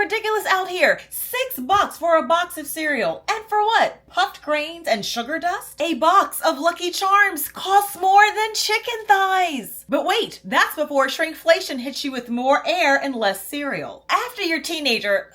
ridiculous out here. $6 for a box of cereal. And for what? Puffed grains and sugar dust? A box of Lucky Charms costs more than chicken thighs. But wait, that's before shrinkflation hits you with more air and less cereal. After your teenager,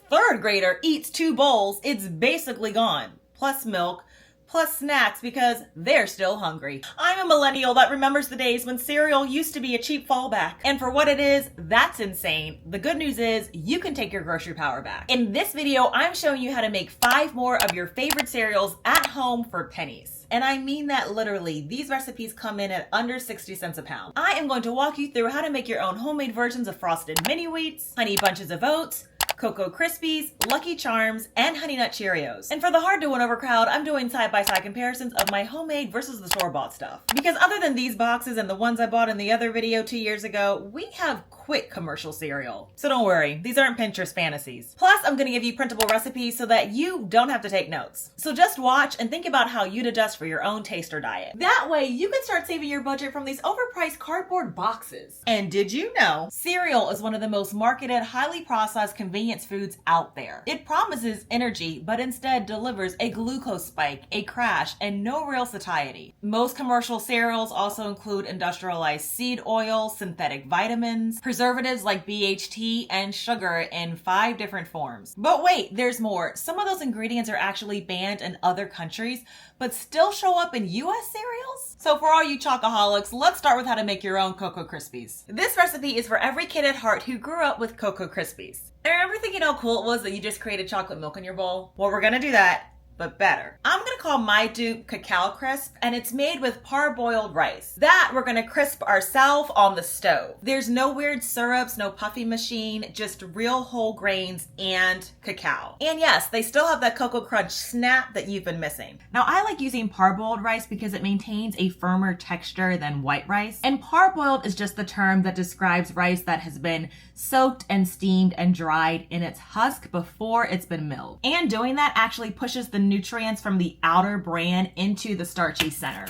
third grader, eats 2 bowls, it's basically gone. Plus milk, plus snacks because they're still hungry. I'm a millennial that remembers the days when cereal used to be a cheap fallback. And for what it is, that's insane. The good news is you can take your grocery power back. In this video, I'm showing you how to make 5 more of your favorite cereals at home for pennies. And I mean that literally. These recipes come in at under 60 cents a pound. I am going to walk you through how to make your own homemade versions of Frosted Mini Wheats, Honey Bunches of Oats, Cacao Crispies, Lucky Charms, and Honey Nut Cheerios. And for the hard to win over crowd, I'm doing side-by-side comparisons of my homemade versus the store-bought stuff. Because other than these boxes and the ones I bought in the other video 2 years ago, we have quick commercial cereal. So don't worry, these aren't Pinterest fantasies. Plus, I'm gonna give you printable recipes so that you don't have to take notes. So just watch and think about how you'd adjust for your own taste or diet. That way, you can start saving your budget from these overpriced cardboard boxes. And did you know, cereal is one of the most marketed, highly processed convenience foods out there. It promises energy, but instead delivers a glucose spike, a crash, and no real satiety. Most commercial cereals also include industrialized seed oil, synthetic vitamins, preservatives like BHT, and sugar in 5 different forms. But wait, there's more. Some of those ingredients are actually banned in other countries, but still show up in US cereals? So for all you chocoholics, let's start with how to make your own Cacao Crispies. This recipe is for every kid at heart who grew up with Cacao Crispies. I remember thinking how cool it was that you just created chocolate milk in your bowl. Well, we're gonna do that, but better. I'm gonna call my dupe Cacao Crisp, and it's made with parboiled rice. That we're gonna crisp ourselves on the stove. There's no weird syrups, no puffy machine, just real whole grains and cacao. And yes, they still have that Cocoa Crunch snap that you've been missing. Now, I like using parboiled rice because it maintains a firmer texture than white rice. And parboiled is just the term that describes rice that has been soaked and steamed and dried in its husk before it's been milled. And doing that actually pushes the nutrients from the outer bran into the starchy center.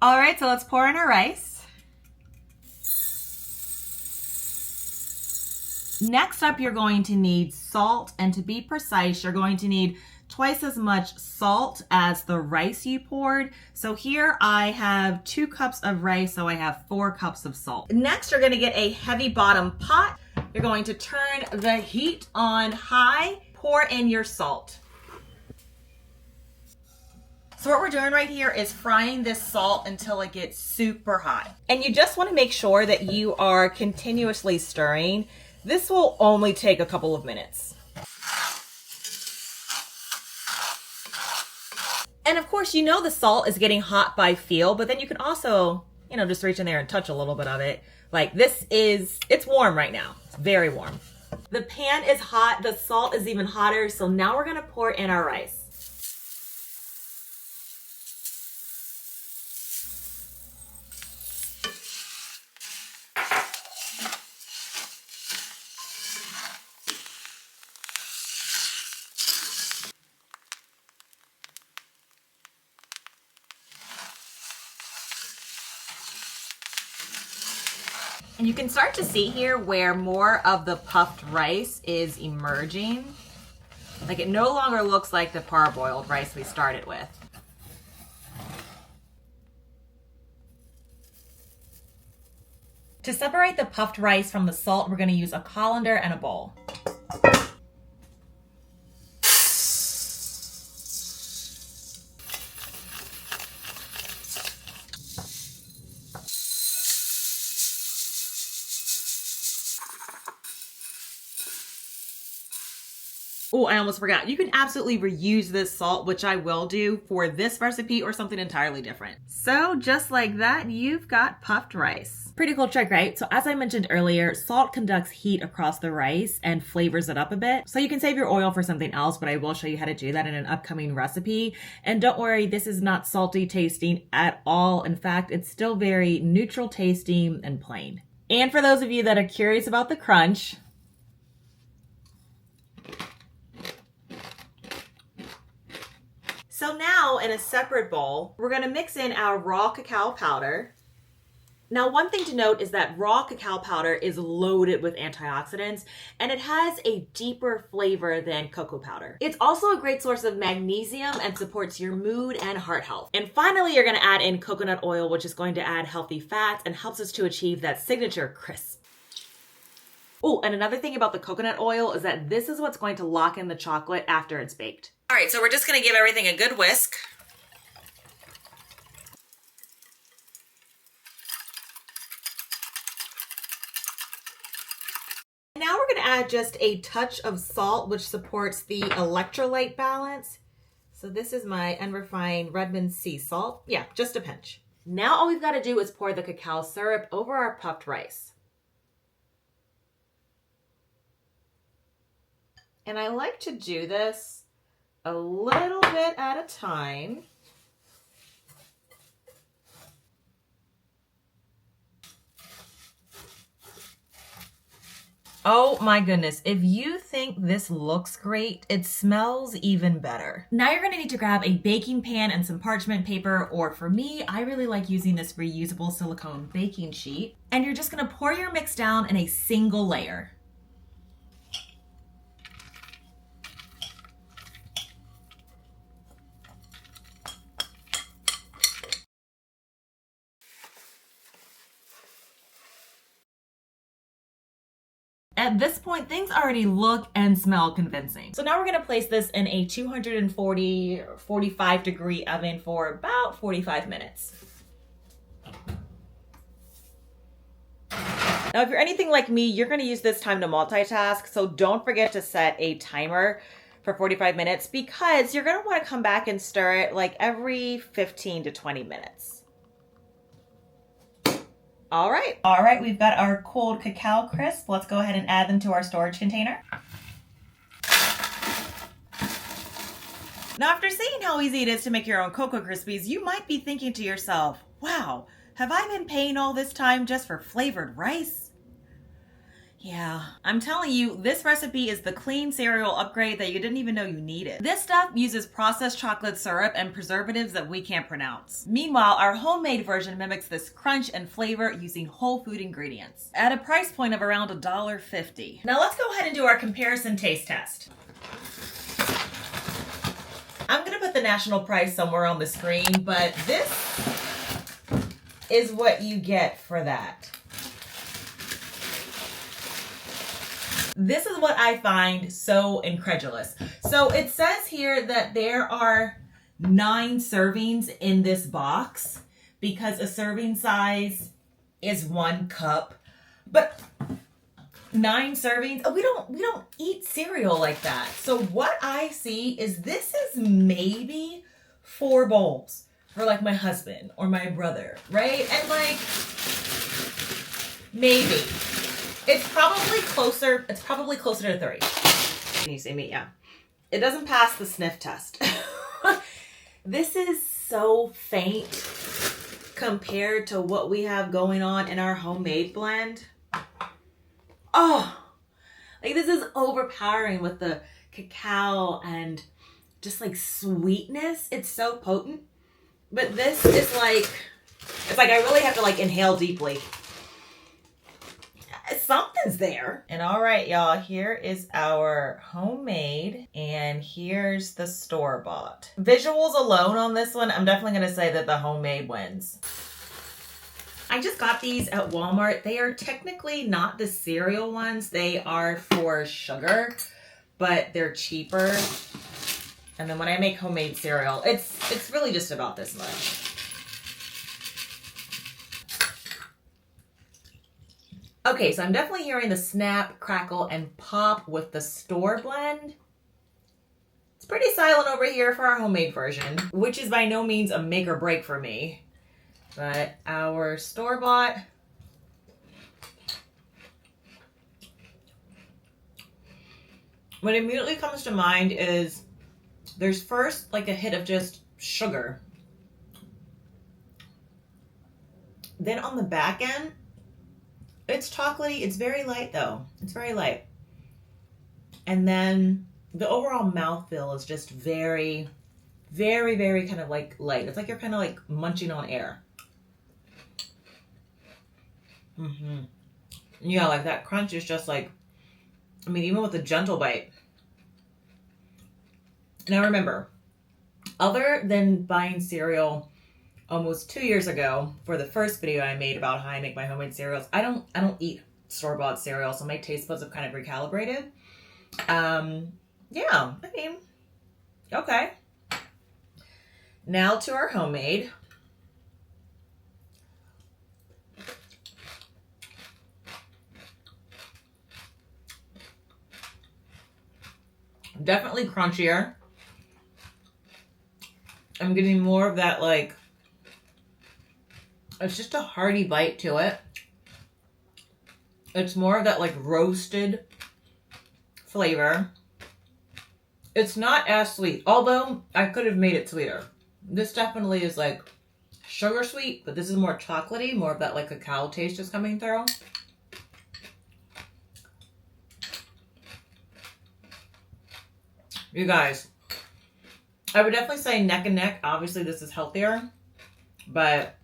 All right, so let's pour in our rice. Next up, you're going to need salt, and to be precise, you're going to need twice as much salt as the rice you poured. So here I have 2 cups of rice, so I have 4 cups of salt. Next, you're gonna get a heavy bottom pot. You're going to turn the heat on high, pour in your salt. So what we're doing right here is frying this salt until it gets super hot. And you just want to make sure that you are continuously stirring. This will only take a couple of minutes. And of course, you know the salt is getting hot by feel, but then you can also, just reach in there and touch a little bit of it. Like it's warm right now. It's very warm. The pan is hot, the salt is even hotter, so now we're gonna pour in our rice. And you can start to see here where more of the puffed rice is emerging. Like it no longer looks like the parboiled rice we started with. To separate the puffed rice from the salt, we're going to use a colander and a bowl. Oh, I almost forgot. You can absolutely reuse this salt, which I will do for this recipe or something entirely different. So just like that, you've got puffed rice. Pretty cool trick, right? So as I mentioned earlier, salt conducts heat across the rice and flavors it up a bit. So you can save your oil for something else, but I will show you how to do that in an upcoming recipe. And don't worry, this is not salty tasting at all. In fact, it's still very neutral tasting and plain. And for those of you that are curious about the crunch, so now in a separate bowl, we're gonna mix in our raw cacao powder. Now, one thing to note is that raw cacao powder is loaded with antioxidants and it has a deeper flavor than cocoa powder. It's also a great source of magnesium and supports your mood and heart health. And finally, you're gonna add in coconut oil, which is going to add healthy fats and helps us to achieve that signature crisp. Oh, and another thing about the coconut oil is that this is what's going to lock in the chocolate after it's baked. All right, so we're just gonna give everything a good whisk. Now we're going to add just a touch of salt, which supports the electrolyte balance. So this is my unrefined Redmond sea salt. Yeah, just a pinch. Now all we've got to do is pour the cacao syrup over our puffed rice. And I like to do this a little bit at a time. Oh my goodness, if you think this looks great, it smells even better. Now you're gonna need to grab a baking pan and some parchment paper, or for me, I really like using this reusable silicone baking sheet. And you're just gonna pour your mix down in a single layer. At this point, things already look and smell convincing. So now we're gonna place this in a 240 or 45 degree oven for about 45 minutes. Now, if you're anything like me, you're gonna use this time to multitask, so don't forget to set a timer for 45 minutes because you're gonna wanna come back and stir it like every 15 to 20 minutes. All right, we've got our cold Cacao Crisp. Let's go ahead and add them to our storage container. Now, after seeing how easy it is to make your own Cocoa Krispies, you might be thinking to yourself, wow, have I been paying all this time just for flavored rice? Yeah, I'm telling you, this recipe is the clean cereal upgrade that you didn't even know you needed. This stuff uses processed chocolate syrup and preservatives that we can't pronounce. Meanwhile, our homemade version mimics this crunch and flavor using whole food ingredients at a price point of around $1.50. Now let's go ahead and do our comparison taste test. I'm gonna put the national price somewhere on the screen, but this is what you get for that. This is what I find so incredulous. So it says here that there are 9 servings in this box because a serving size is 1 cup. But 9 servings, we don't eat cereal like that. So what I see is this is maybe 4 bowls for like my husband or my brother, right? And like maybe. It's probably closer to 3. Can you see me? Yeah. It doesn't pass the sniff test. This is so faint compared to what we have going on in our homemade blend. Oh, like this is overpowering with the cacao and just like sweetness. It's so potent. But this is like, it's like I really have to like inhale deeply. Something's there. And all right, y'all, here is our homemade and here's the store-bought. Visuals alone on this one, I'm definitely gonna say that the homemade wins. I just got these at Walmart. They are technically not the cereal ones. They are for sugar, but they're cheaper. And then when I make homemade cereal, it's really just about this much. Okay, so I'm definitely hearing the snap, crackle, and pop with the store blend. It's pretty silent over here for our homemade version, which is by no means a make or break for me. But our store-bought, what immediately comes to mind is there's first like a hit of just sugar. Then on the back end, it's chocolatey. It's very light though. It's very light. And then the overall mouthfeel is just very, very, very kind of like light. It's like you're kind of like munching on air. Mm-hmm. Yeah, like that crunch is just like, I mean, even with a gentle bite. Now remember, other than buying cereal almost 2 years ago for the first video I made about how I make my homemade cereals, I don't eat store-bought cereal, so my taste buds have kind of recalibrated. Yeah, I mean, okay. Now to our homemade. Definitely crunchier. I'm getting more of that, like, it's just a hearty bite to it. It's more of that, like, roasted flavor. It's not as sweet, although I could have made it sweeter. This definitely is, like, sugar sweet, but this is more chocolatey, more of that, like, cacao taste is coming through. You guys, I would definitely say neck and neck. Obviously, this is healthier, but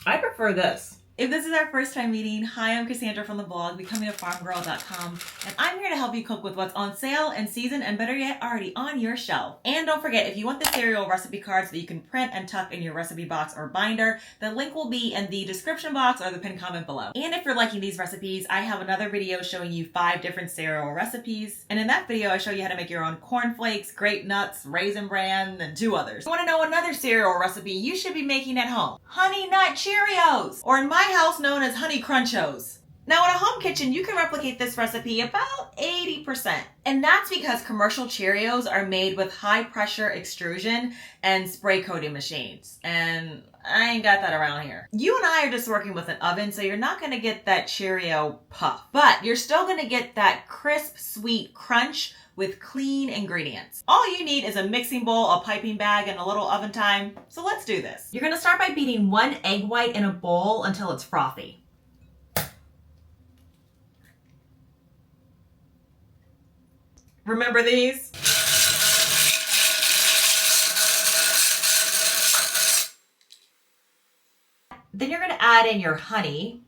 I prefer this. If this is our first time meeting, hi, I'm Cassandra from the blog, becomingafarmgirl.com, and I'm here to help you cook with what's on sale and season, and better yet, already on your shelf. And don't forget, if you want the cereal recipe cards that you can print and tuck in your recipe box or binder, the link will be in the description box or the pinned comment below. And if you're liking these recipes, I have another video showing you 5 different cereal recipes. And in that video, I show you how to make your own cornflakes, grape nuts, raisin bran, and 2 others. If you want to know another cereal recipe you should be making at home? Honey Nut Cheerios! Or in my house, known as Honey Crunchos. Now in a home kitchen, you can replicate this recipe about 80%. And that's because commercial Cheerios are made with high pressure extrusion and spray coating machines. And I ain't got that around here. You and I are just working with an oven, so you're not gonna get that Cheerio puff. But you're still gonna get that crisp, sweet crunch with clean ingredients. All you need is a mixing bowl, a piping bag, and a little oven time. So let's do this. You're gonna start by beating 1 egg white in a bowl until it's frothy. Remember these? Then you're gonna add in your honey,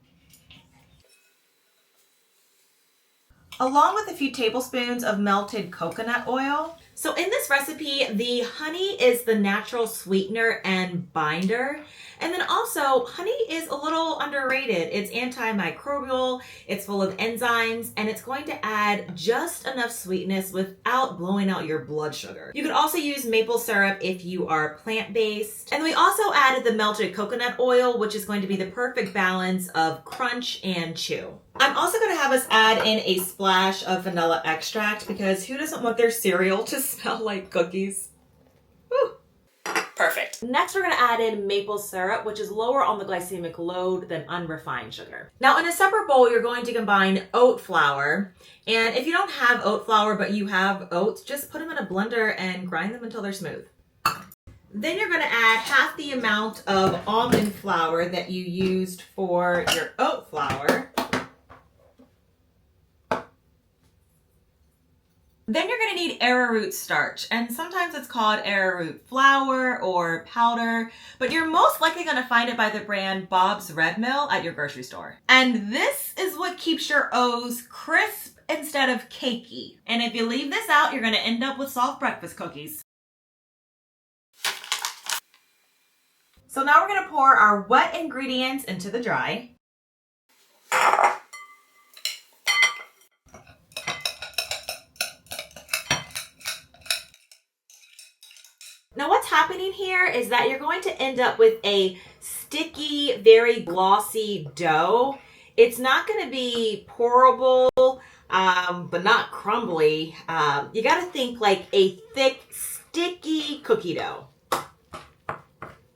along with a few tablespoons of melted coconut oil. So in this recipe, the honey is the natural sweetener and binder. And then also, honey is a little underrated. It's antimicrobial, it's full of enzymes, and it's going to add just enough sweetness without blowing out your blood sugar. You could also use maple syrup if you are plant-based. And we also added the melted coconut oil, which is going to be the perfect balance of crunch and chew. I'm also going to have us add in a splash of vanilla extract because who doesn't want their cereal to smell like cookies? Woo. Perfect. Next, we're going to add in maple syrup, which is lower on the glycemic load than unrefined sugar. Now, in a separate bowl, you're going to combine oat flour. And if you don't have oat flour, but you have oats, just put them in a blender and grind them until they're smooth. Then you're going to add half the amount of almond flour that you used for your oat flour. Then you're going to need arrowroot starch, and sometimes it's called arrowroot flour or powder, but you're most likely going to find it by the brand Bob's Red Mill at your grocery store. And this is what keeps your O's crisp instead of cakey. And if you leave this out, you're going to end up with soft breakfast cookies. So now we're going to pour our wet ingredients into the dry. Now what's happening here is that you're going to end up with a sticky, very glossy dough. It's not going to be pourable, but not crumbly. You got to think like a thick, sticky cookie dough.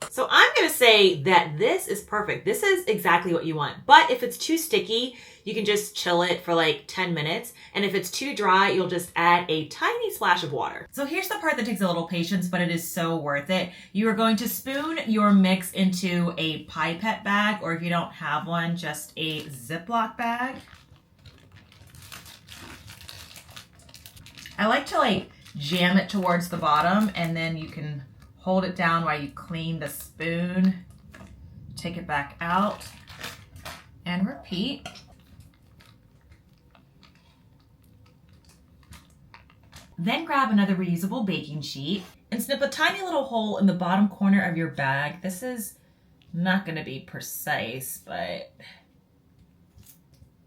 So I'm going to say that this is perfect. This is exactly what you want. But if it's too sticky, you can just chill it for like 10 minutes. And if it's too dry, you'll just add a tiny splash of water. So here's the part that takes a little patience, but it is so worth it. You are going to spoon your mix into a pipette bag, or if you don't have one, just a Ziploc bag. I like to like jam it towards the bottom, and then you can hold it down while you clean the spoon. Take it back out. And repeat. Then grab another reusable baking sheet and snip a tiny little hole in the bottom corner of your bag. This is not going to be precise, but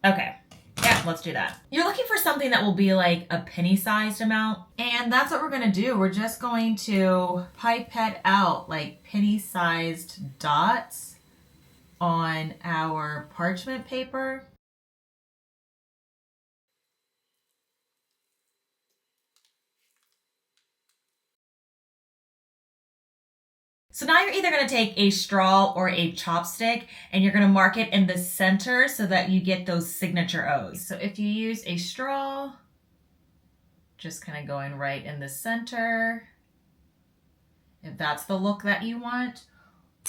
okay. Yeah, let's do that. You're looking for something that will be like a penny-sized amount, and that's what we're going to do. We're just going to pipette out like penny-sized dots on our parchment paper. So now you're either going to take a straw or a chopstick and you're going to mark it in the center so that you get those signature O's. So if you use a straw, just kind of going right in the center, if that's the look that you want,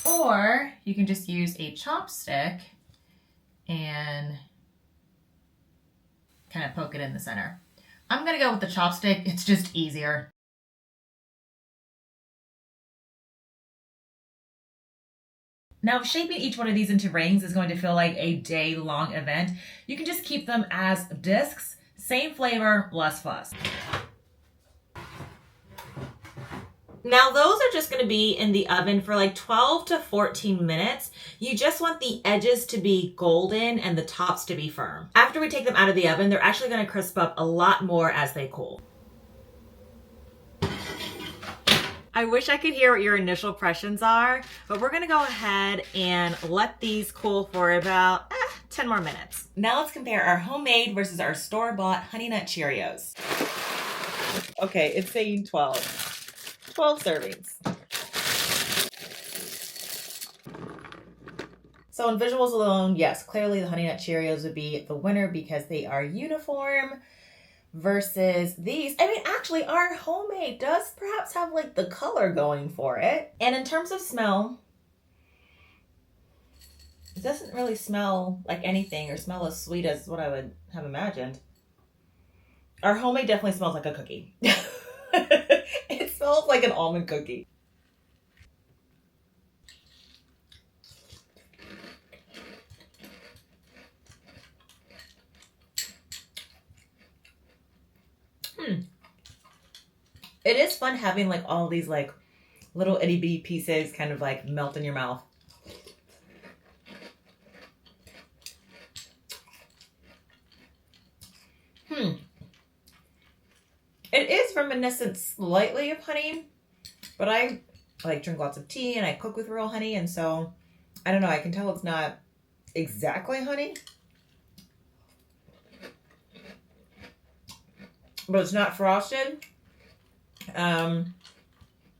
or you can just use a chopstick and kind of poke it in the center. I'm going to go with the chopstick. It's just easier. Now, shaping each one of these into rings is going to feel like a day-long event. You can just keep them as discs, same flavor, less fuss. Now, those are just going to be in the oven for like 12 to 14 minutes. You just want the edges to be golden and the tops to be firm. After we take them out of the oven, they're actually going to crisp up a lot more as they cool. I wish I could hear what your initial impressions are, but we're gonna go ahead and let these cool for about 10 more minutes. Now let's compare our homemade versus our store-bought Honey Nut Cheerios. Okay, it's saying 12. 12 servings. So in visuals alone, yes, clearly the Honey Nut Cheerios would be the winner because they are uniform. Versus these. I mean, actually, our homemade does perhaps have like the color going for it. And in terms of smell, it doesn't really smell like anything or smell as sweet as what I would have imagined. Our homemade definitely smells like a cookie. It smells like an almond cookie. It is fun having like all these like little itty bitty pieces kind of like melt in your mouth. It is reminiscent slightly of honey, but I like drink lots of tea and I cook with real honey, and so I don't know, I can tell it's not exactly honey. But it's not frosted.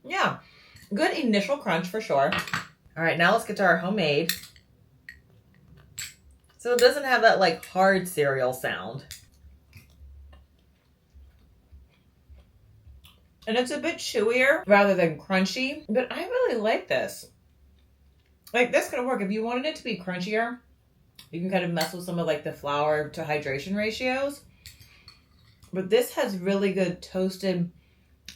Yeah, good initial crunch for sure. All right, now let's get to our homemade. So it doesn't have that like hard cereal sound. And it's a bit chewier rather than crunchy, but I really like this. Like this could work if you wanted it to be crunchier. You can kind of mess with some of like the flour to hydration ratios. But this has really good toasted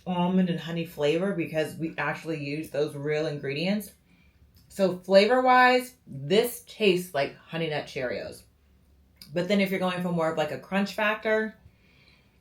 almond and honey flavor because we actually use those real ingredients. So flavor-wise, this tastes like Honey Nut Cheerios. But then if you're going for more of like a crunch factor,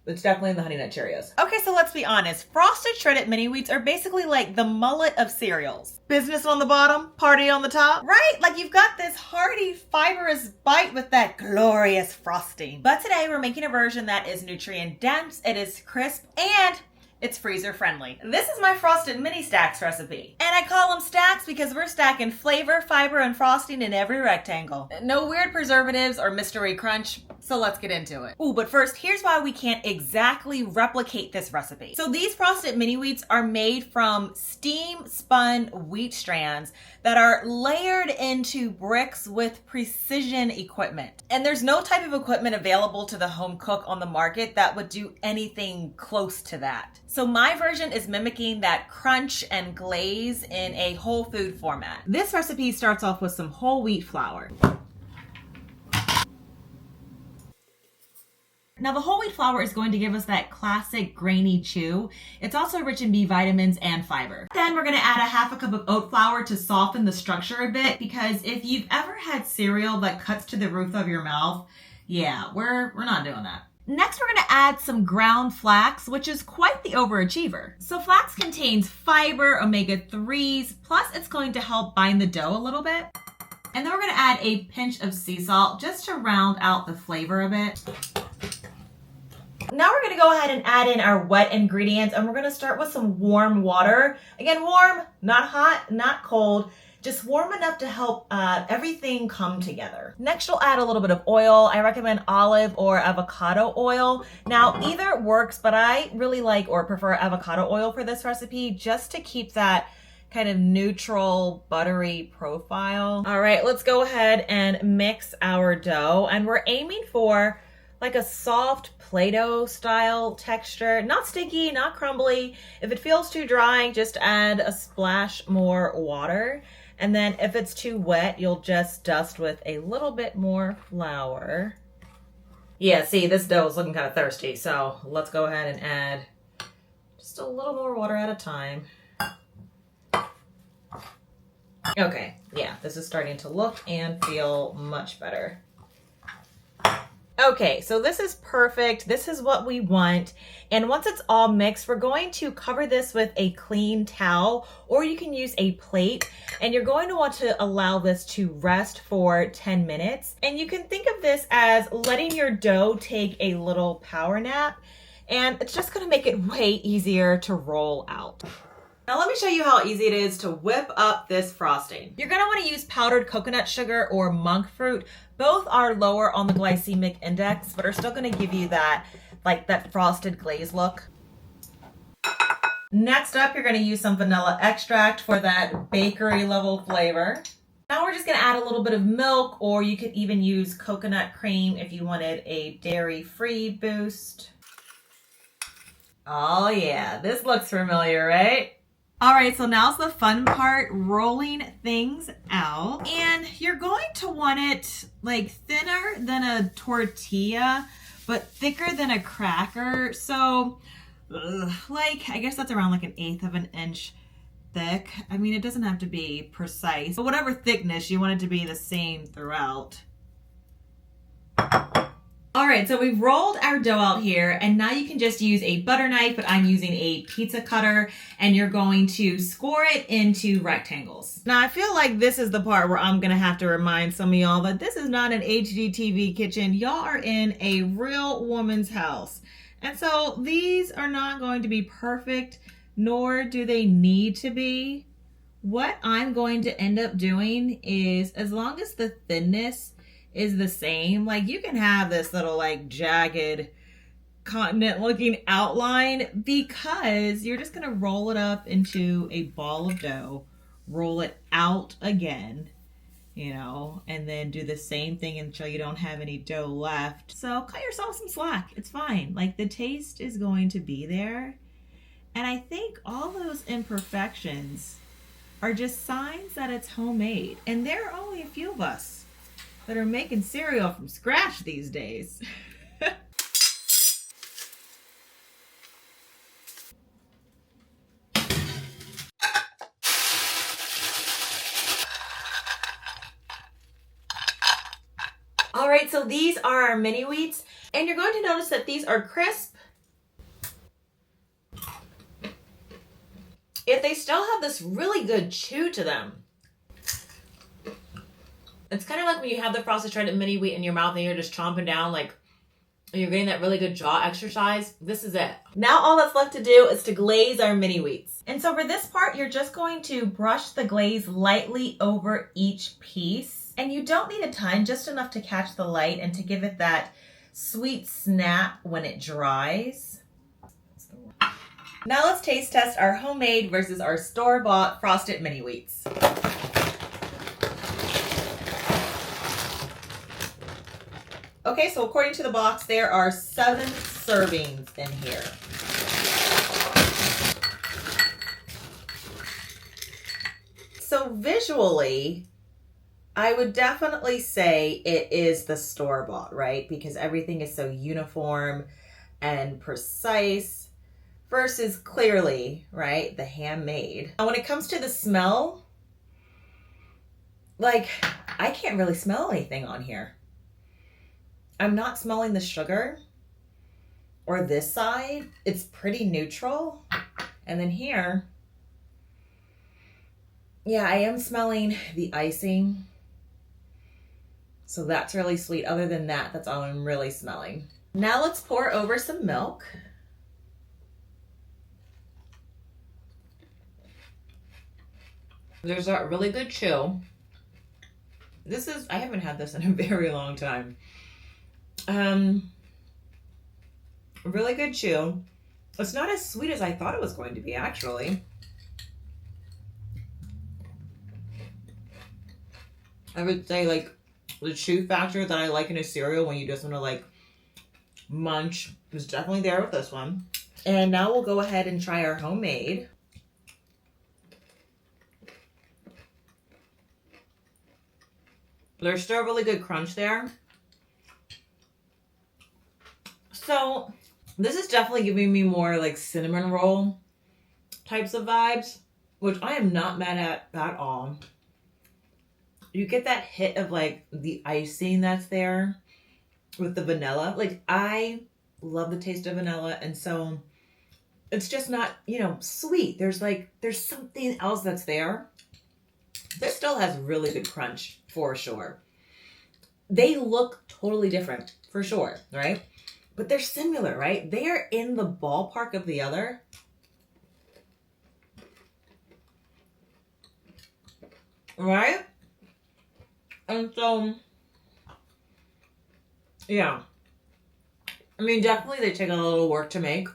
it's definitely the Honey Nut Cheerios. Okay, so let's be honest. Frosted shredded mini wheats are basically like the mullet of cereals. Business on the bottom, party on the top. Right? Like you've got this hearty, fibrous bite with that glorious frosting. But today we're making a version that is nutrient dense, it is crisp, and it's freezer friendly. This is my frosted mini stacks recipe. And I call them stacks because we're stacking flavor, fiber, and frosting in every rectangle. No weird preservatives or mystery crunch, so let's get into it. Ooh, but first, here's why we can't exactly replicate this recipe. So these frosted mini wheats are made from steam spun wheat strands that are layered into bricks with precision equipment. And there's no type of equipment available to the home cook on the market that would do anything close to that. So my version is mimicking that crunch and glaze in a whole food format. This recipe starts off with some whole wheat flour. Now the whole wheat flour is going to give us that classic grainy chew. It's also rich in B vitamins and fiber. Then we're gonna add a half a cup of oat flour to soften the structure a bit, because if you've ever had cereal that cuts to the roof of your mouth, yeah, we're not doing that. Next, we're gonna add some ground flax, which is quite the overachiever. So flax contains fiber, omega-3s, plus it's going to help bind the dough a little bit. And then we're gonna add a pinch of sea salt just to round out the flavor a bit. Now we're gonna go ahead and add in our wet ingredients, and we're gonna start with some warm water. Again, warm, not hot, not cold, just warm enough to help everything come together. Next, you'll add a little bit of oil. I recommend olive or avocado oil. Now, either works, but I really like or prefer avocado oil for this recipe, just to keep that kind of neutral, buttery profile. All right, let's go ahead and mix our dough. And we're aiming for like a soft Play-Doh style texture, not sticky, not crumbly. If it feels too dry, just add a splash more water. And then if it's too wet, you'll just dust with a little bit more flour. Yeah, see, this dough is looking kind of thirsty, so let's go ahead and add just a little more water at a time. Okay, yeah, this is starting to look and feel much better. Okay, so this is perfect. This is what we want. And once it's all mixed, we're going to cover this with a clean towel, or you can use a plate. And you're going to want to allow this to rest for 10 minutes. And you can think of this as letting your dough take a little power nap. And it's just gonna make it way easier to roll out. Now let me show you how easy it is to whip up this frosting. You're gonna wanna use powdered coconut sugar or monk fruit. Both are lower on the glycemic index, but are still gonna give you that, like that frosted glaze look. Next up, you're gonna use some vanilla extract for that bakery level flavor. Now we're just gonna add a little bit of milk, or you could even use coconut cream if you wanted a dairy-free boost. Oh yeah, this looks familiar, right? All right, so now's the fun part, rolling things out. And you're going to want it like thinner than a tortilla, but thicker than a cracker. So like, I guess that's around like 1/8 of an inch thick. I mean, it doesn't have to be precise, but whatever thickness, you want it to be the same throughout. All right, so we've rolled our dough out here, and now you can just use a butter knife, but I'm using a pizza cutter, and you're going to score it into rectangles. Now, I feel like this is the part where I'm gonna have to remind some of y'all that this is not an HGTV kitchen. Y'all are in a real woman's house. And so these are not going to be perfect, nor do they need to be. What I'm going to end up doing is, as long as the thinness is the same, like you can have this little like jagged continent looking outline, because you're just gonna roll it up into a ball of dough, roll it out again, you know, and then do the same thing until you don't have any dough left. So cut yourself some slack, it's fine. Like the taste is going to be there. And I think all those imperfections are just signs that it's homemade. And there are only a few of us that are making cereal from scratch these days. All right, so these are our mini wheats, and you're going to notice that these are crisp. Yet they still have this really good chew to them. It's kind of like when you have the frosted shredded mini wheat in your mouth and you're just chomping down, like you're getting that really good jaw exercise. This is it. Now all that's left to do is to glaze our mini wheats. And so for this part, you're just going to brush the glaze lightly over each piece. And you don't need a ton, just enough to catch the light and to give it that sweet snap when it dries. Now let's taste test our homemade versus our store-bought frosted mini wheats. Okay, so according to the box, there are 7 servings in here. So visually, I would definitely say it is the store-bought, right? Because everything is so uniform and precise versus clearly, right, the handmade. Now, when it comes to the smell, like, I can't really smell anything on here. I'm not smelling the sugar or this side. It's pretty neutral. And then here, yeah, I am smelling the icing. So that's really sweet. Other than that, that's all I'm really smelling. Now let's pour over some milk. There's a really good chew. I haven't had this in a very long time. Really good chew. It's not as sweet as I thought it was going to be, actually. I would say, like, the chew factor that I like in a cereal when you just want to, like, munch is definitely there with this one. And now we'll go ahead and try our homemade. There's still a really good crunch there. So this is definitely giving me more like cinnamon roll types of vibes, which I am not mad at all. You get that hit of like the icing that's there with the vanilla. Like, I love the taste of vanilla, and so it's just not, sweet. There's something else that's there. This still has really good crunch for sure. They look totally different for sure, right? But they're similar, right? They are in the ballpark of the other. Right? And so, yeah. I mean, definitely they take a little work to make,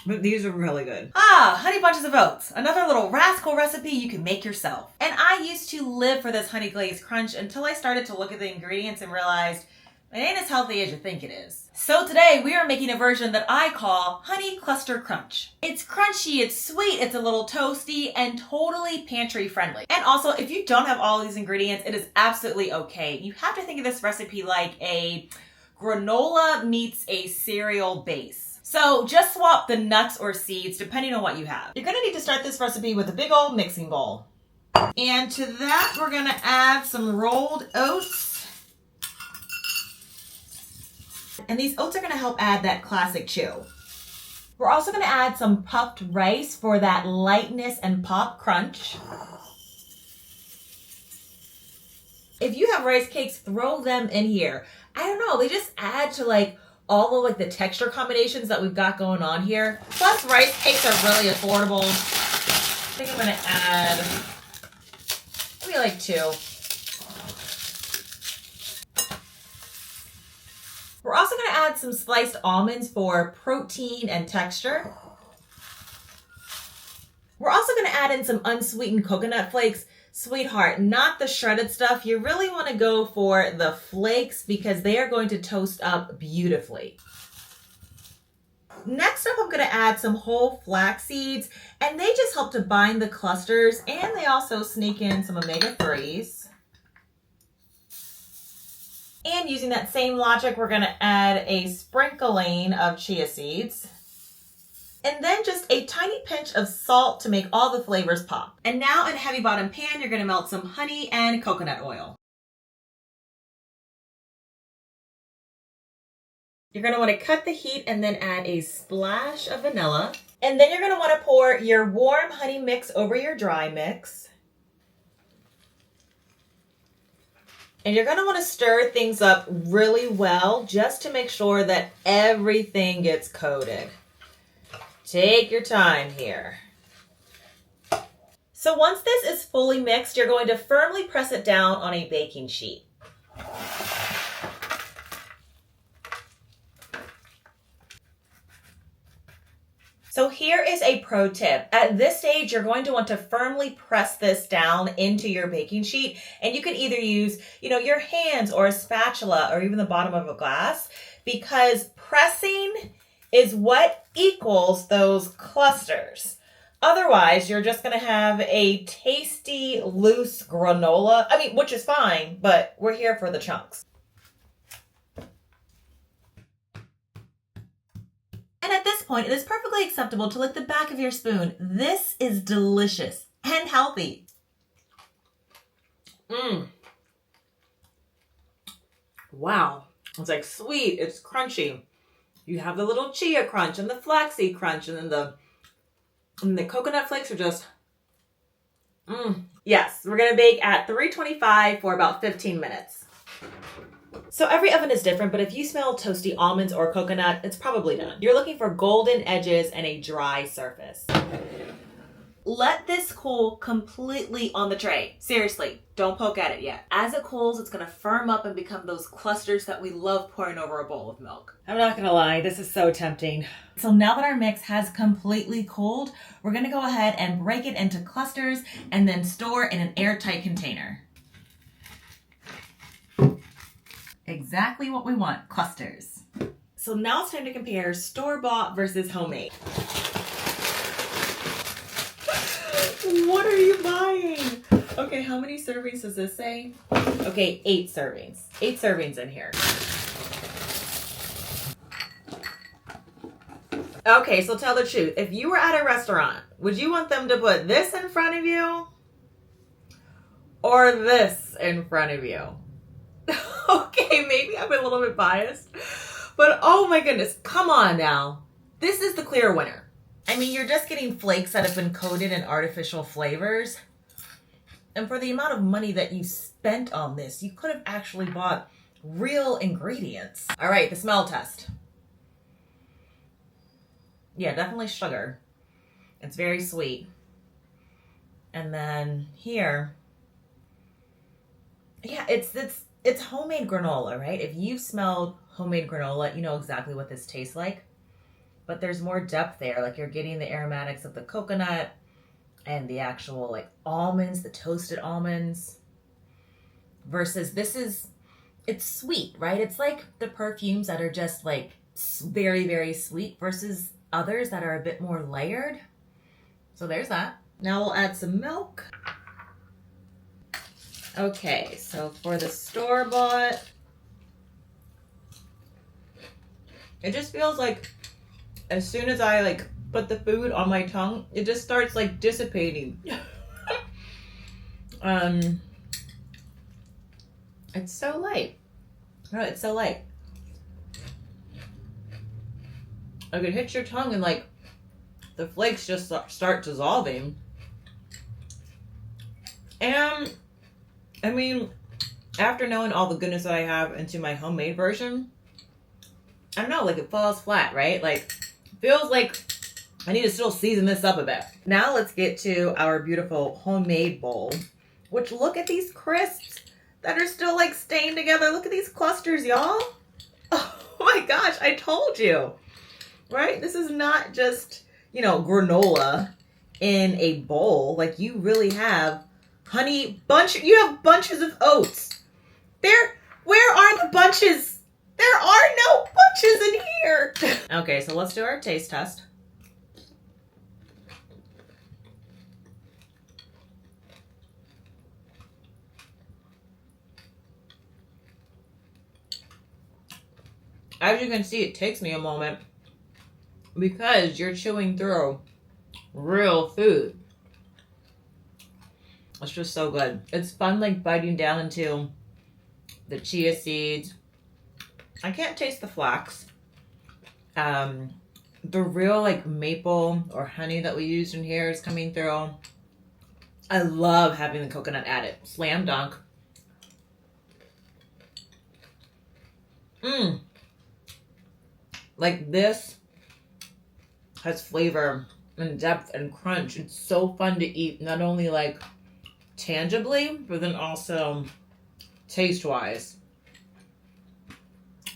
but these are really good. Ah, Honey Bunches of Oats. Another little rascal recipe you can make yourself. And I used to live for this honey glazed crunch until I started to look at the ingredients and realized it ain't as healthy as you think it is. So today we are making a version that I call Honey Cluster Crunch. It's crunchy, it's sweet, it's a little toasty, and totally pantry friendly. And also, if you don't have all these ingredients, it is absolutely okay. You have to think of this recipe like a granola meets a cereal base. So just swap the nuts or seeds depending on what you have. You're gonna need to start this recipe with a big old mixing bowl. And to that, we're gonna add some rolled oats. And these oats are gonna help add that classic chew. We're also gonna add some puffed rice for that lightness and pop crunch. If you have rice cakes, throw them in here. I don't know, they just add to like all of like the texture combinations that we've got going on here. Plus, rice cakes are really affordable. I think I'm gonna add maybe like 2. We're also gonna add some sliced almonds for protein and texture. We're also gonna add in some unsweetened coconut flakes. Sweetheart, not the shredded stuff. You really wanna go for the flakes because they are going to toast up beautifully. Next up, I'm gonna add some whole flax seeds, and they just help to bind the clusters, and they also sneak in some omega-3s. And using that same logic, we're gonna add a sprinkling of chia seeds. And then just a tiny pinch of salt to make all the flavors pop. And now in a heavy bottom pan, you're gonna melt some honey and coconut oil. You're gonna wanna cut the heat and then add a splash of vanilla. And then you're gonna wanna pour your warm honey mix over your dry mix. And you're gonna wanna stir things up really well just to make sure that everything gets coated. Take your time here. So once this is fully mixed, you're going to firmly press it down on a baking sheet. So here is a pro tip. At this stage, you're going to want to firmly press this down into your baking sheet. And you can either use, your hands or a spatula or even the bottom of a glass, because pressing is what equals those clusters. Otherwise, you're just going to have a tasty, loose granola. I mean, which is fine, but we're here for the chunks. And at this point, it is perfectly acceptable to lick the back of your spoon. This is delicious and healthy. Wow. It's like sweet. It's crunchy. You have the little chia crunch and the flaxseed crunch, and then the coconut flakes are just, Yes, we're going to bake at 325 for about 15 minutes. So every oven is different, but if you smell toasty almonds or coconut, it's probably done. You're looking for golden edges and a dry surface. Let this cool completely on the tray. Seriously, don't poke at it yet. As it cools, it's gonna firm up and become those clusters that we love pouring over a bowl of milk. I'm not gonna lie, this is so tempting. So now that our mix has completely cooled, we're gonna go ahead and break it into clusters and then store in an airtight container. Exactly what we want, clusters. So now it's time to compare store-bought versus homemade. What are you buying? Okay, how many servings does this say? Okay, 8 servings. 8 servings in here. Okay, so tell the truth. If you were at a restaurant, would you want them to put this in front of you? Or this in front of you? Okay, maybe I'm a little bit biased. But oh my goodness, come on now. This is the clear winner. I mean, you're just getting flakes that have been coated in artificial flavors. And for the amount of money that you spent on this, you could have actually bought real ingredients. All right, the smell test. Yeah, definitely sugar. It's very sweet. And then here, yeah, it's homemade granola, right? If you've smelled homemade granola, you know exactly what this tastes like. But there's more depth there. Like, you're getting the aromatics of the coconut and the actual like almonds, the toasted almonds. Versus it's sweet, right? It's like the perfumes that are just like very, very sweet versus others that are a bit more layered. So there's that. Now we'll add some milk. Okay, so for the store-bought, it just feels like as soon as I like put the food on my tongue, it just starts like dissipating. It's so light. Oh, it's so light. Like, it hits your tongue and like the flakes just start dissolving. And I mean, after knowing all the goodness that I have into my homemade version, I don't know, like it falls flat, right? Like, feels like I need to still season this up a bit. Now let's get to our beautiful homemade bowl, which, look at these crisps that are still like staying together. Look at these clusters, y'all. Oh my gosh, I told you, right? This is not just, you know, granola in a bowl. Like, you really have you have bunches of oats. Where are the bunches? There are no bunches in here. Okay, so let's do our taste test. As you can see, it takes me a moment because you're chewing through real food. It's just so good. It's fun, like, biting down into the chia seeds. I can't taste the flax. The real, like, maple or honey that we used in here is coming through. I love having the coconut added. Slam dunk. Like, this has flavor and depth and crunch. It's so fun to eat, not only like tangibly, but then also taste-wise.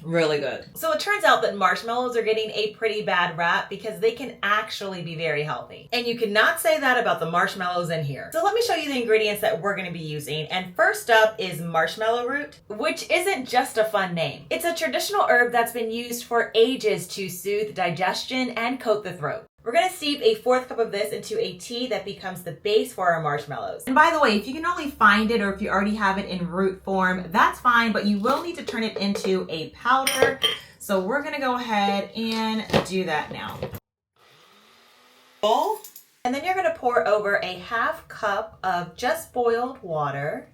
Really good. So it turns out that marshmallows are getting a pretty bad rap because they can actually be very healthy. And you cannot say that about the marshmallows in here. So let me show you the ingredients that we're going to be using. And first up is marshmallow root, which isn't just a fun name. It's a traditional herb that's been used for ages to soothe digestion and coat the throat. We're gonna steep a 1/4 cup of this into a tea that becomes the base for our marshmallows. And by the way, if you can only find it or if you already have it in root form, that's fine, but you will need to turn it into a powder. So we're gonna go ahead and do that now. And then you're gonna pour over a 1/2 cup of just boiled water.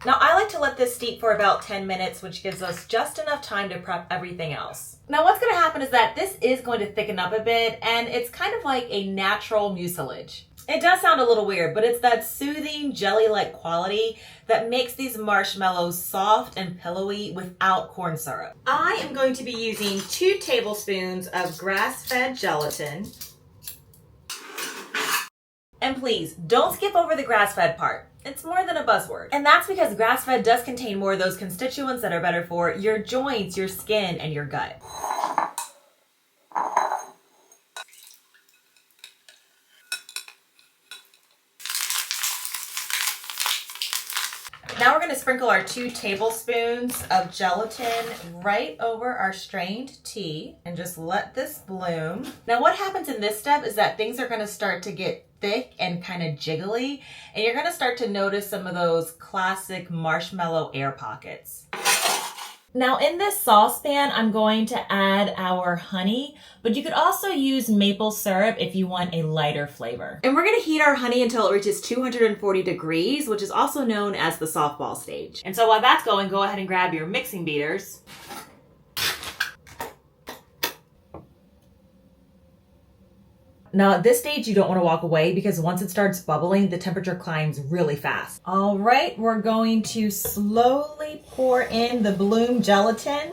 Now I like to let this steep for about 10 minutes, which gives us just enough time to prep everything else. Now what's gonna happen is that this is going to thicken up a bit, and it's kind of like a natural mucilage. It does sound a little weird, but it's that soothing jelly-like quality that makes these marshmallows soft and pillowy without corn syrup. I am going to be using 2 tablespoons of grass-fed gelatin. And please, don't skip over the grass-fed part. It's more than a buzzword. And that's because grass-fed does contain more of those constituents that are better for your joints, your skin, and your gut. Now we're going to sprinkle our 2 tablespoons of gelatin right over our strained tea and just let this bloom. Now what happens in this step is that things are going to start to get thick and kind of jiggly, and you're going to start to notice some of those classic marshmallow air pockets. Now in this saucepan, I'm going to add our honey, but you could also use maple syrup if you want a lighter flavor. And we're gonna heat our honey until it reaches 240 degrees, which is also known as the softball stage. And so while that's going, go ahead and grab your mixing beaters. Now at this stage, you don't want to walk away because once it starts bubbling, the temperature climbs really fast. All right, we're going to slowly pour in the bloom gelatin.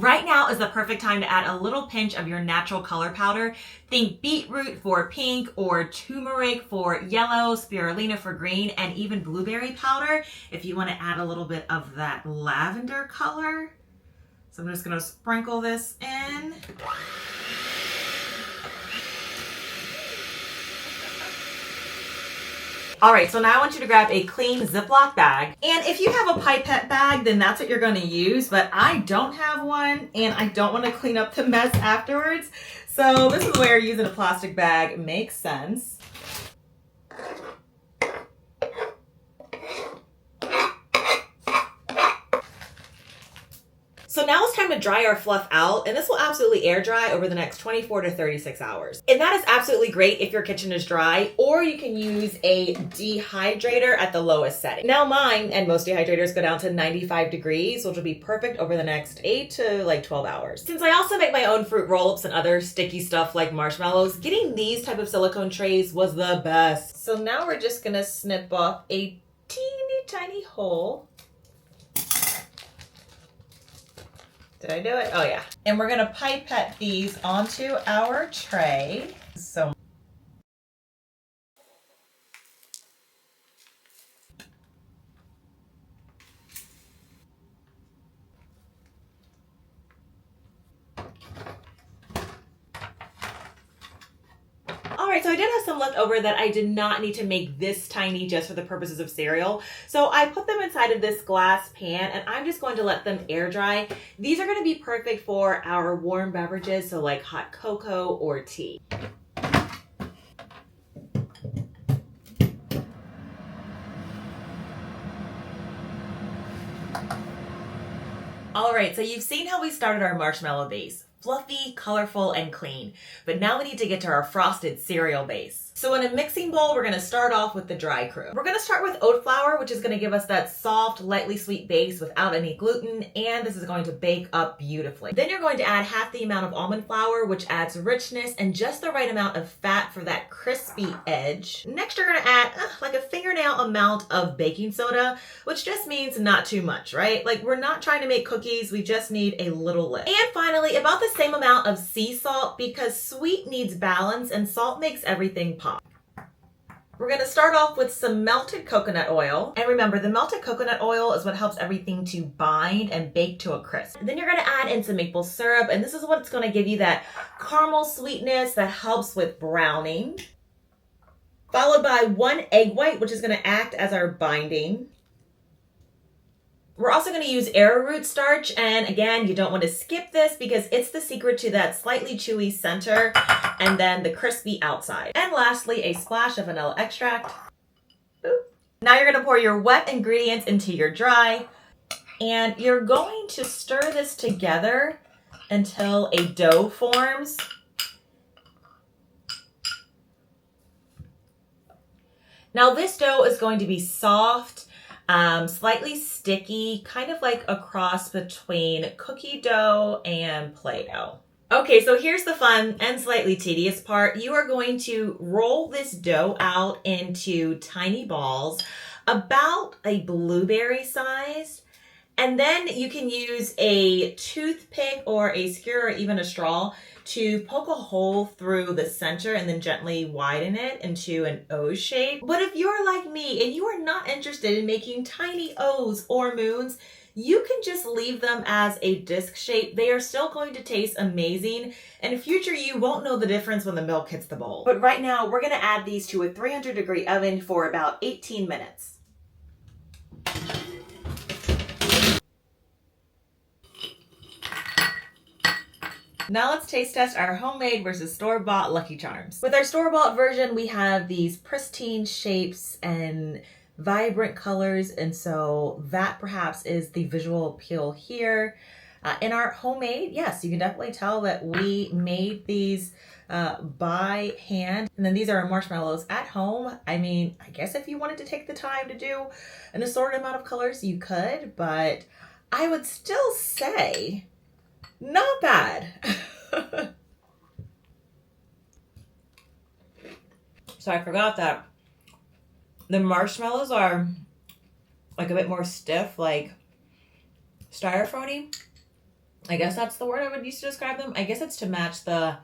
Right now is the perfect time to add a little pinch of your natural color powder. Think beetroot for pink, or turmeric for yellow, spirulina for green, and even blueberry powder if you want to add a little bit of that lavender color. So I'm just going to sprinkle this in. All right, so now I want you to grab a clean Ziploc bag. And if you have a pipette bag, then that's what you're gonna use, but I don't have one and I don't wanna clean up the mess afterwards. So this is where using a plastic bag makes sense. So now it's time to dry our fluff out, and this will absolutely air dry over the next 24 to 36 hours. And that is absolutely great if your kitchen is dry, or you can use a dehydrator at the lowest setting. Now mine, and most dehydrators, go down to 95 degrees, which will be perfect over the next 8 to 12 hours. Since I also make my own fruit roll-ups and other sticky stuff like marshmallows, getting these type of silicone trays was the best. So now we're just gonna snip off a teeny tiny hole. Did I do it? Oh yeah. And we're gonna pipette these onto our tray. So Alright, so I did have some left over that I did not need to make this tiny just for the purposes of cereal. So I put them inside of this glass pan and I'm just going to let them air dry. These are going to be perfect for our warm beverages, so like hot cocoa or tea. Alright, so you've seen how we started our marshmallow base. Fluffy, colorful, and clean. But now we need to get to our frosted cereal base. So in a mixing bowl, we're gonna start off with the dry crew. We're gonna start with oat flour, which is gonna give us that soft, lightly sweet base without any gluten, and this is going to bake up beautifully. Then you're going to add half the amount of almond flour, which adds richness and just the right amount of fat for that crispy edge. Next, you're gonna add like a fingernail amount of baking soda, which just means not too much, right? Like, we're not trying to make cookies, we just need a little lift. And finally, about the same amount of sea salt, because sweet needs balance and salt makes everything pop. We're going to start off with some melted coconut oil. And remember, the melted coconut oil is what helps everything to bind and bake to a crisp. And then you're going to add in some maple syrup, and this is what's going to give you that caramel sweetness that helps with browning. followed by 1 egg white, which is going to act as our binding. We're also going to use arrowroot starch, and again, you don't want to skip this because it's the secret to that slightly chewy center and then the crispy outside. And lastly, a splash of vanilla extract. Ooh. Now you're going to pour your wet ingredients into your dry, and you're going to stir this together until a dough forms. Now this dough is going to be soft, slightly sticky, kind of like a cross between cookie dough and Play-Doh. Okay, so here's the fun and slightly tedious part. You are going to roll this dough out into tiny balls, about a blueberry size, and then you can use a toothpick or a skewer or even a straw to poke a hole through the center and then gently widen it into an O shape. But if you're like me and you are not interested in making tiny O's or moons, you can just leave them as a disc shape. They are still going to taste amazing, and in future you won't know the difference when the milk hits the bowl. But right now we're gonna add these to a 300-degree oven for about 18 minutes. Now let's taste test our homemade versus store-bought Lucky Charms. With our store-bought version, we have these pristine shapes and vibrant colors, and so that perhaps is the visual appeal here. In our homemade, yes, you can definitely tell that we made these by hand. And then these are our marshmallows at home. I mean, I guess if you wanted to take the time to do an assorted amount of colors, you could, but I would still say not bad. So I forgot that the marshmallows are like a bit more stiff, like styrofoam-y. I guess that's the word I would use to describe them. I guess it's to match the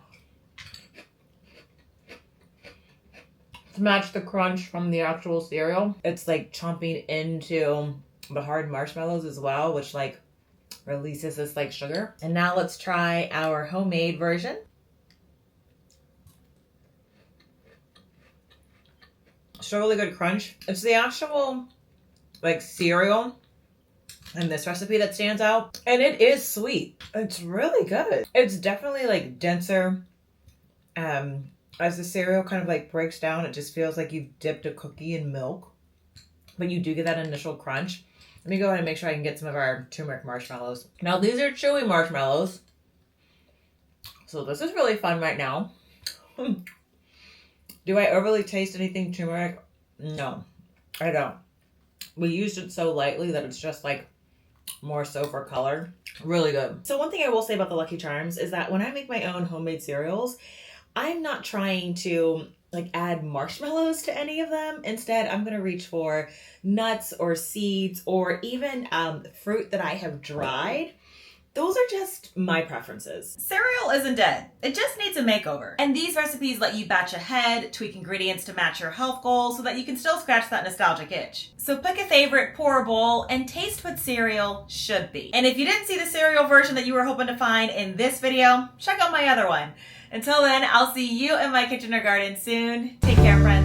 crunch from the actual cereal. It's like chomping into the hard marshmallows as well, which like releases this like sugar. And now let's try our homemade version. Still really good crunch. It's the actual like cereal in this recipe that stands out, and it is sweet. It's really good. It's definitely like denser. As the cereal kind of like breaks down, it just feels like you've dipped a cookie in milk, but you do get that initial crunch. Let me go ahead and make sure I can get some of our turmeric marshmallows. Now these are chewy marshmallows, so this is really fun right now. Do I overly taste anything turmeric? No, I don't. We used it so lightly that it's just like more so for color. Really good. So one thing I will say about the Lucky Charms is that when I make my own homemade cereals, I'm not trying to like add marshmallows to any of them. Instead, I'm going to reach for nuts or seeds or even fruit that I have dried. Those are just my preferences. Cereal isn't dead. It just needs a makeover. And these recipes let you batch ahead, tweak ingredients to match your health goals so that you can still scratch that nostalgic itch. So pick a favorite, pour a bowl, and taste what cereal should be. And if you didn't see the cereal version that you were hoping to find in this video, check out my other one. Until then, I'll see you in my kitchen or garden soon. Take care, friends.